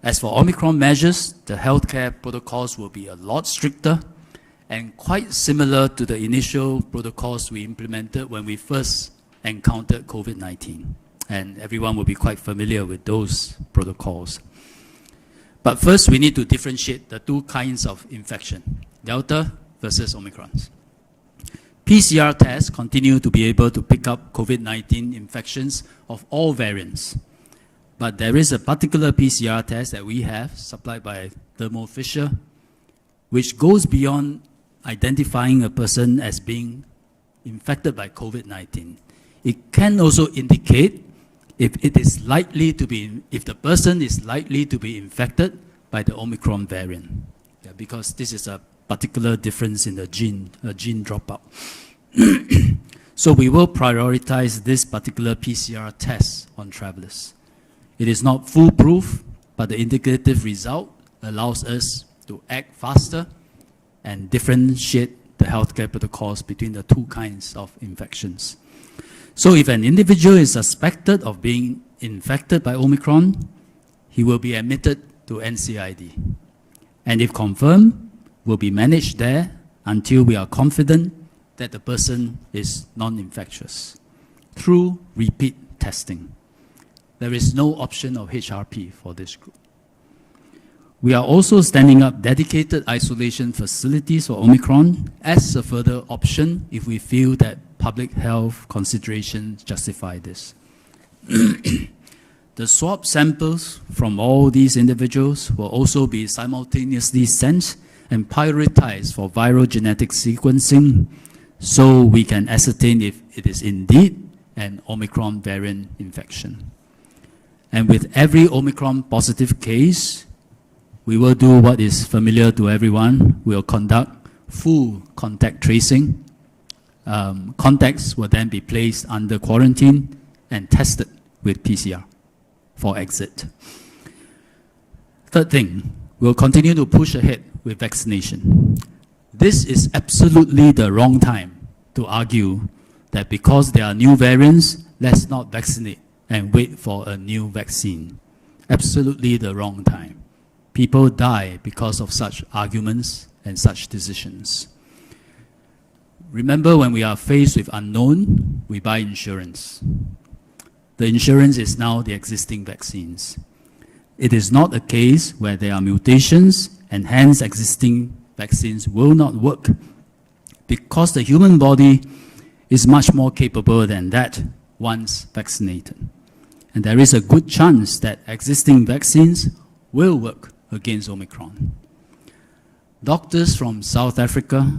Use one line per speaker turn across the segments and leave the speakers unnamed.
As for Omicron measures, the healthcare protocols will be a lot stricter and quite similar to the initial protocols we implemented when we first encountered COVID-19. And everyone will be quite familiar with those protocols. But first, we need to differentiate the two kinds of infection, Delta versus Omicron. PCR tests continue to be able to pick up COVID-19 infections of all variants. But there is a particular PCR test that we have, supplied by Thermo Fisher, which goes beyond identifying a person as being infected by COVID-19. It can also indicate if the person is likely to be infected by the Omicron variant, because this is a particular difference in the gene dropout. So we will prioritize this particular PCR test on travelers. It is not foolproof, but the indicative result allows us to act faster and differentiate the healthcare protocols between the two kinds of infections. So if an individual is suspected of being infected by Omicron, he will be admitted to NCID. And if confirmed, will be managed there until we are confident that the person is non-infectious through repeat testing. There is no option of HRP for this group. We are also standing up dedicated isolation facilities for Omicron as a further option if we feel that public health considerations justify this. The swab samples from all these individuals will also be simultaneously sent and prioritized for viral genetic sequencing so we can ascertain if it is indeed an Omicron variant infection. And with every Omicron positive case, we will do what is familiar to everyone. We will conduct full contact tracing. Contacts will then be placed under quarantine and tested with PCR for exit. Third thing, we'll continue to push ahead with vaccination. This is absolutely the wrong time to argue that because there are new variants, let's not vaccinate and wait for a new vaccine. Absolutely the wrong time. People die because of such arguments and such decisions. Remember, when we are faced with unknown, we buy insurance. The insurance is now the existing vaccines. It is not a case where there are mutations and hence existing vaccines will not work, because the human body is much more capable than that once vaccinated. And there is a good chance that existing vaccines will work against Omicron. Doctors from South Africa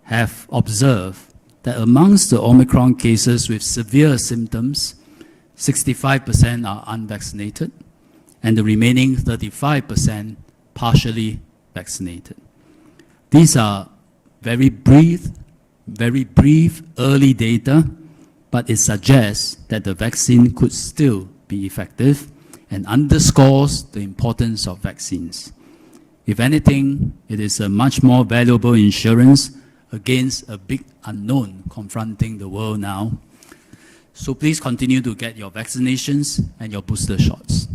have observed that amongst the Omicron cases with severe symptoms, 65% are unvaccinated, and the remaining 35% partially vaccinated. These are very brief early data, but it suggests that the vaccine could still be effective and underscores the importance of vaccines. If anything, it is a much more valuable insurance against a big unknown confronting the world now. So please continue to get your vaccinations and your booster shots.